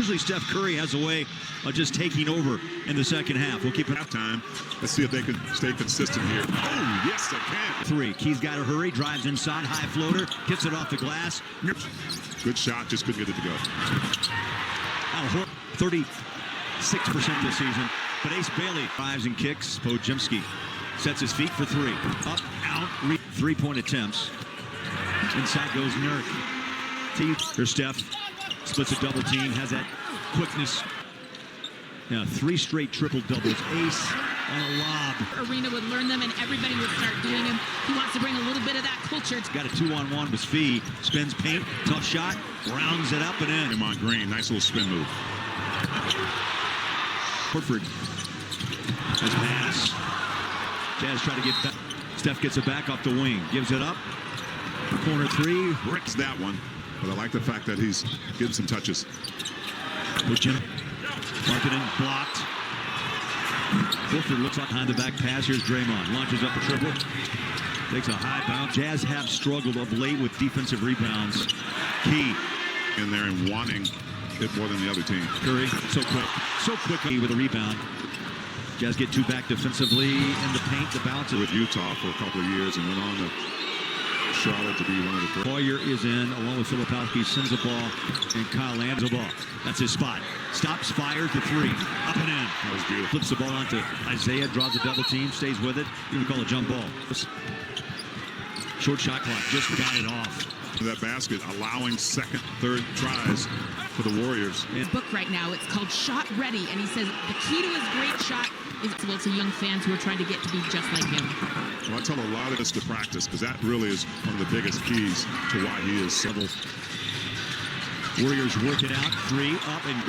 Usually Steph Curry has a way of just taking over in the second half. We'll keep it halftime. Let's see if they can stay consistent here. Oh, yes, they can. Three. Key's got to hurry. Drives inside. High floater. Gets it off the glass. Good shot. Just couldn't get it to go. 36% this season. But Ace Bailey drives and kicks. Podziemski sets his feet for three. Up, out, three-point attempts. Inside goes Nurk. Here's Steph. Splits a double team. Has that quickness. Now, three straight triple doubles. Ace on a lob. Arena would learn them and everybody would start doing them. He wants to bring a little bit of that culture. Got a 2-on-1 with Fee. Spins paint. Tough shot. Rounds it up and in. Draymond Green. Nice little spin move. Horford. His pass. Jazz try to get back. Steph gets it back off the wing. Gives it up. Corner three. Ricks that one. But I like the fact that he's getting some touches. Marketing blocked. Horford looks like behind the back pass. Here's Draymond. Launches up a triple. Takes a high bounce. Jazz have struggled of late with defensive rebounds. Key in there and wanting it more than the other team. Curry, so quick. So quick with a rebound. Jazz get two back defensively in the paint. The bounce with Utah for a couple of years and went on to Charlotte to be one of the first. Boyer is in along with Filipowski. Sends a ball and Kyle lands a ball. That's his spot. Stops, fires the three. Up and in. That was beautiful. Flips the ball onto Isaiah. Draws a double team. Stays with it. You can call a jump ball. Short shot clock. Just got it off. That basket, allowing second, third tries for the Warriors. His book right now, it's called Shot Ready, and he says the key to his great shot is to young fans who are trying to get to be just like him. Well, I tell a lot of this to practice because that really is one of the biggest keys to why he is so. Warriors work it out. Three up and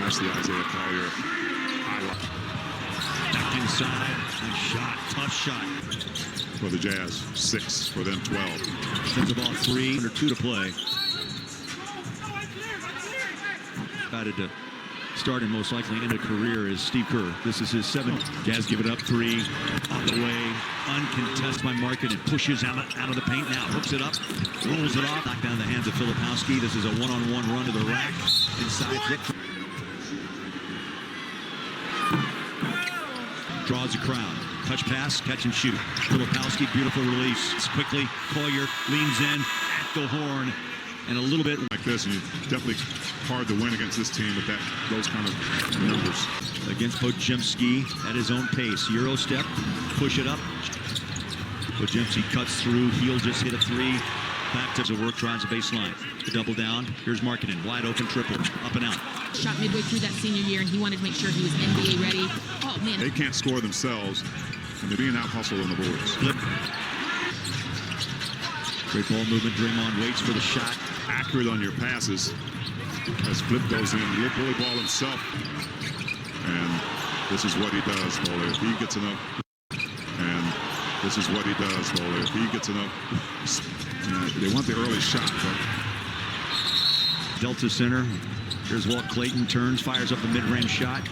that's the Isaiah Collier. Back inside. Nice shot. Tough shot. For the Jazz, 6 for them, 12. Sends the ball 3 under 2 to play. Decided to start and most likely end a career is Steve Kerr. This is his 7th. Jazz give it up 3 on the way. Uncontested by Market and pushes out of the paint now. Hooks it up, rolls it off. Knocked down the hands of Filipowski. This is a one-on-one run to the rack. Inside flick. Draws a crowd. Touch pass, catch and shoot. Filipowski, beautiful release. It's quickly, Collier leans in at the horn, and a little bit like this. And you definitely hard to win against this team with those kind of numbers. Against Podziemski at his own pace. Euro step, push it up. Podziemski cuts through. He'll just hit a 3. Back to the work, drives the baseline. The double down. Here's Markkanen, wide open triple, up and out. Shot midway through that senior year, and he wanted to make sure he was NBA ready. Oh man, they can't score themselves. And they're being out-hustled on the boards. Flip. Great ball movement. Draymond waits for the shot. Accurate on your passes. As Flip goes in, he'll bully ball himself. And this is what he does, Bowler. If he gets enough. And this is what he does, Bowler. If he gets enough. They want the early shot, but. Delta center. Here's Walt Clayton. Turns, fires up the mid-range shot.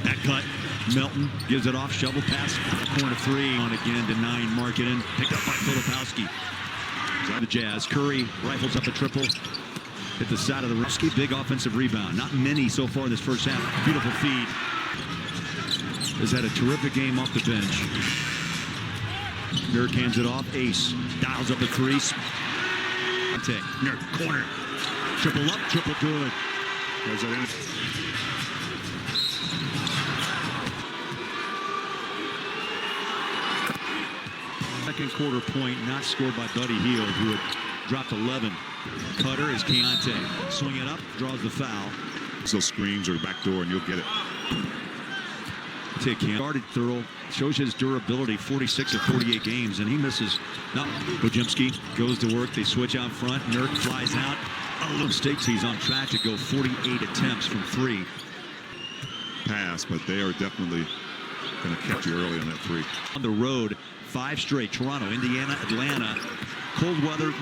That cut. Melton gives it off, shovel pass, corner 3 on again, denying Markkanen, picked up by Filipowski. The Jazz, Curry rifles up a triple, hit the side of the Ruski, big offensive rebound. Not many so far in this first half. Beautiful feed. Has had a terrific game off the bench. Nurk hands it off, Ace dials up a 3. Nurk, corner, triple up, triple good. Goes that in. Second quarter point not scored by Buddy Hield, who had dropped 11. Cutter is Keontae. Swing it up, draws the foul. So screens or back door and you'll get it. Take him. Started thorough, shows his durability, 46 of 48 games, and he misses. No, Podziemski goes to work. They switch out front. Nurk flies out. Oh, mistakes. He's on track to go 48 attempts from 3. Pass, but they are definitely going to catch you early on that 3. On the road, 5 straight. Toronto, Indiana, Atlanta. Cold weather.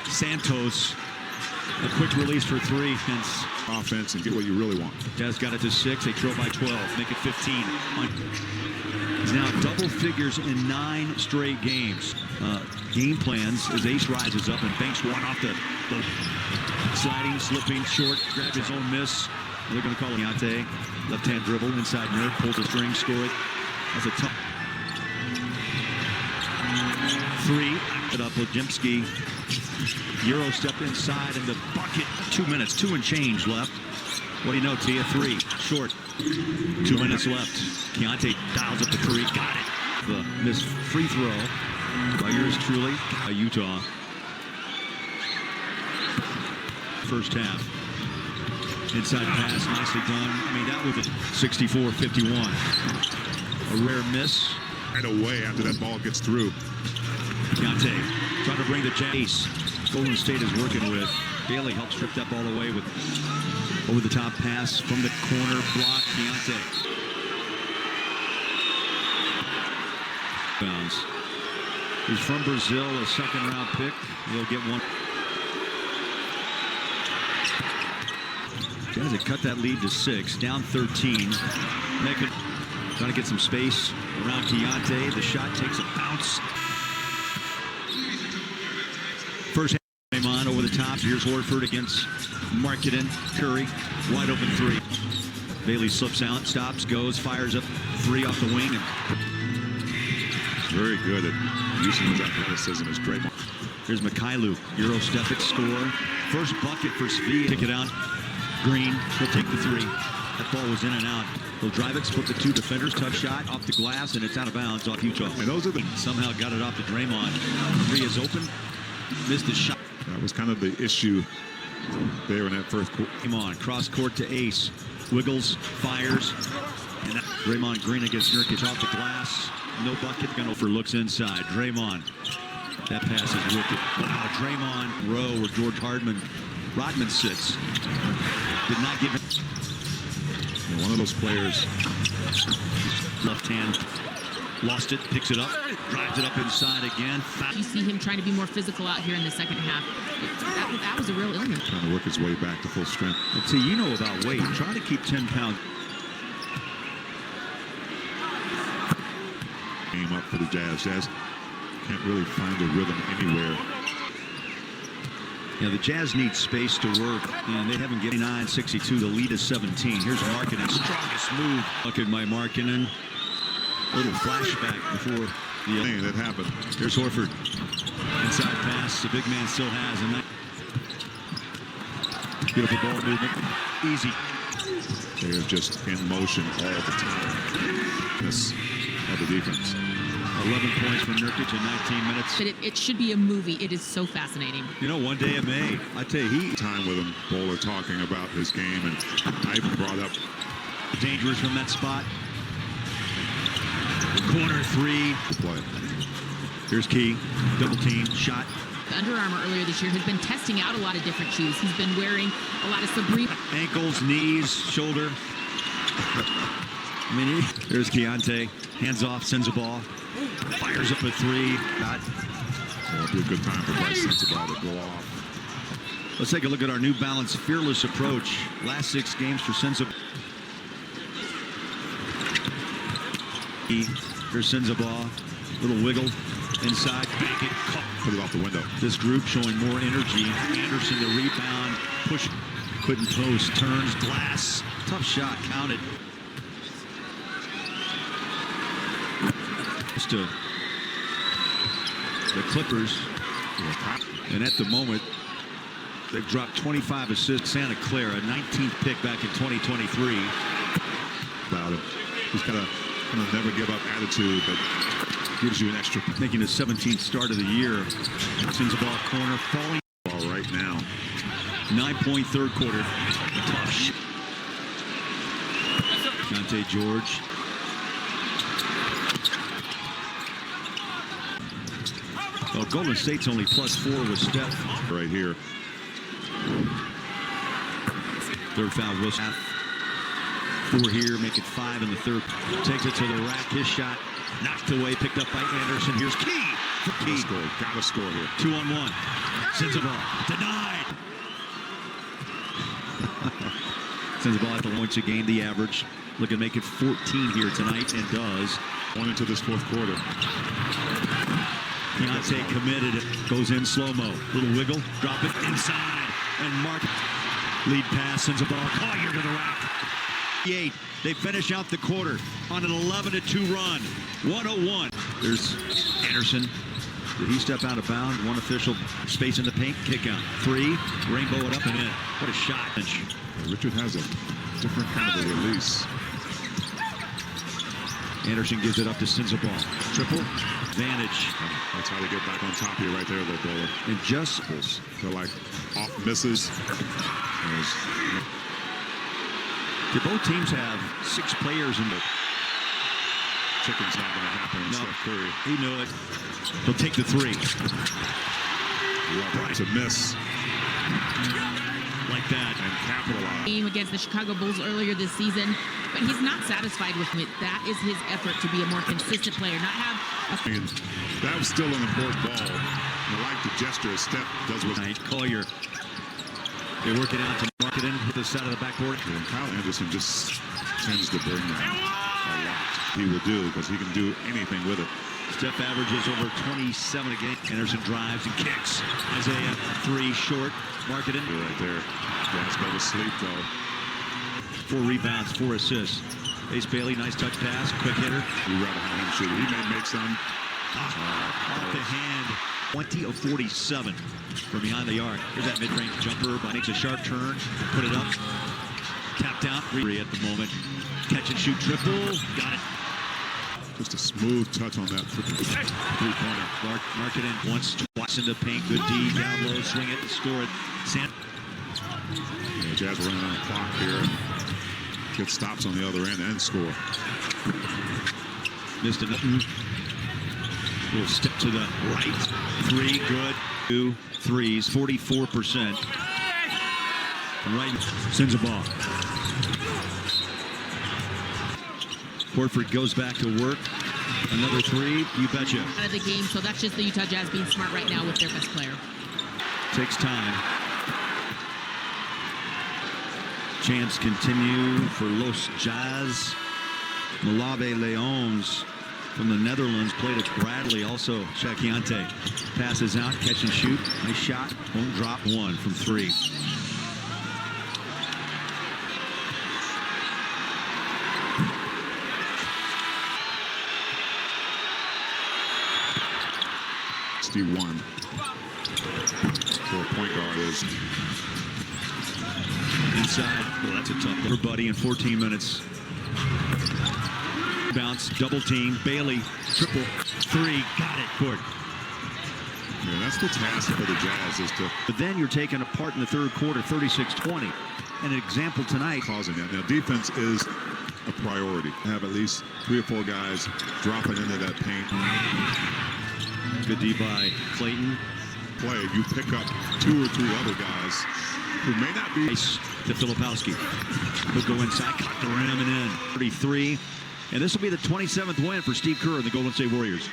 Santos. A quick release for 3. Offense and get what you really want. Jazz got it to 6. They trail by 12. Make it 15. He's now double figures in 9 straight games. Game plans as Ace rises up and banks one off the sliding, slipping, short, grabs his own miss. They're going to call it Keontae. Left-hand dribble, inside Nurk, pulls the string, score it. That's a tough. 3, it up with Jimsky. Euro step inside and the bucket. 2 minutes, 2 and change left. What do you know, Tia? 3, short. 2 minutes left. Keontae dials up the 3, got it. The missed free throw by yours truly, Utah. First half. Inside pass, nicely done. I mean, that was a 64-51. A rare miss. Right away after that ball gets through. Keontae trying to bring the chase. Golden State is working with. Bailey helps strip up all the way with over the top pass from the corner block. Keontae. Bounds. He's from Brazil, a second round pick. He'll get one. Jazz had cut that lead to 6, down 13. Naked, trying to get some space around Keontae. The shot takes a bounce. First half came on over the top. Here's Horford against Markkanen. Curry, wide open 3. Bailey slips out, stops, goes, fires up 3 off the wing. And very good at using his athleticism as Draymond. Here's Mikhailu, Euro step it, score. First bucket for Svi. Kick it out. Green, he'll take the 3. That ball was in and out. He'll drive it, split the 2 defenders, tough shot off the glass, and it's out of bounds off Utah. And those are the somehow got it off to Draymond. 3 is open, missed the shot. That was kind of the issue there in that first quarter. Came on, cross court to Ace. Wiggles, fires, and that Draymond Green against Nurkic off the glass. No bucket, gonna for looks inside. Draymond, that pass is wicked. Wow, Draymond row where George Rodman sits. Did not give it. One of those players. Left hand. Lost it. Picks it up. Drives it up inside again. You see him trying to be more physical out here in the second half. That was a real illness. Trying to work his way back to full strength. But see, you know about weight. Try to keep 10 pounds. Game up for the Jazz. Jazz can't really find a rhythm anywhere. Yeah, the Jazz need space to work, and they haven't given 9-62. The lead is 17. Here's Markkanen, strongest move. Look at my Markkanen. Little flashback before the Hey, that happened. Here's Horford. Inside pass. The big man still has, and that beautiful ball movement. Easy. They're just in motion all the time. This of the defense. 11 points from Nurkic in 19 minutes. But it should be a movie. It is so fascinating. You know, one day it may. I tell you, Time with him, Bowler talking about his game, and I brought up dangerous from that spot. Corner 3. play. Here's Key. Double team. Shot. Under Armour earlier this year has been testing out a lot of different shoes. He's been wearing a lot of Sabrina. Ankles, knees, shoulder. I mean, there's Keontae. Hands off, sends a ball. Fires up a 3. Got. Well, it'll be a good time for Bryce Sensabaugh to go off. Let's take a look at our New Balance fearless approach. Last 6 games for Sensabaugh. Here's Sensabaugh. Little wiggle inside. Bank it. Put it off the window. This group showing more energy. Anderson the rebound. Push. Couldn't post. Turns. Glass. Tough shot. Counted. Just the Clippers. And at the moment, they've dropped 25 assists. Santa Clara, 19th pick back in 2023. About him. He's got a never give up attitude, but gives you an extra. Making his 17th start of the year. Sends a ball corner, falling. Ball right now. 9-point third quarter. Tough shot. Dante George. Well, Golden State's only +4 with Steph. Right here. Third foul, Wilson. 4 here, make it 5 in the third. Takes it to the rack. His shot knocked away, picked up by Anderson. Here's Key. Key. Gotta score here. 2-on-1. Sends the ball. Denied. Sends the ball at the points a game, the average. Looking to make it 14 here tonight, and does. Going into this fourth quarter. Keontae committed. Goes in slow-mo. Little wiggle. Drop it inside. And Mark. Lead pass sends a ball. Collier to the rack. 8. They finish out the quarter on an 11-2 run. 101. There's Anderson. Did he step out of bounds? One official space in the paint. Kick out. 3. Rainbow it up and in. What a shot. Richard has a different kind of a release. Anderson gives it up to Sensabaugh. Triple. Advantage. That's how they get back on top here right there, though, Bowler. And just They're like off misses. both teams have 6 players in the. Chicken's not going to happen. No. Steph Curry. He knew it. He'll take the 3. Right. It's a miss. Like that. And capitalize. Game against the Chicago Bulls earlier this season, but he's not satisfied with it. That is his effort to be a more consistent player, not have a... And that was still an important ball. And I like the gesture Steph does with Collier. They work it out to mark it in, hit the side of the backboard. And Kyle Anderson just tends to bring that a lot. He will do because he can do anything with it. Steph averages over 27 a game. Anderson drives and kicks. Isaiah 3 short. Mark it in. Right there. Let's go to sleep though. 4 rebounds, 4 assists. Ace Bailey, nice touch pass, quick hitter. We'd rather have him shoot. He may make some. Off the hand. 20 of 47 from behind the arc. Here's that mid-range jumper, but makes a sharp turn, put it up, tapped out. 3 at the moment. Catch and shoot triple, got it. Just a smooth touch on that three-pointer. Mark it in once, twice in the paint. Good D, down low, swing it, score it. Jazz running on the clock here. Get stops on the other end and score. Missed it. Little step to the right. 3 good. 2 threes. 44%. Right. Sends a ball. Horford goes back to work. Another 3. You betcha. Out of the game, so that's just the Utah Jazz being smart right now with their best player. Takes time. Chance continue for Los Jazz. Malave Leons from the Netherlands played at Bradley. Also, Keontae passes out, catch and shoot. Nice shot. Won't drop 1 from 3. Steve 1 for a point guard is inside. Well, that's a tough one. Everybody in 14 minutes. Bounce, double team. Bailey, triple, 3. Got it, Court. Yeah, that's the task for the Jazz is to But then you're taken apart in the third quarter, 36-20. And an example tonight. causing that. Now, defense is a priority. Have at least 3 or 4 guys dropping into that paint. Good D by Clayton. Play, you pick up 2 or 3 other guys who may not be. Nice to Filipowski. He'll go inside, cut the rim and in. 33. And this will be the 27th win for Steve Kerr and the Golden State Warriors.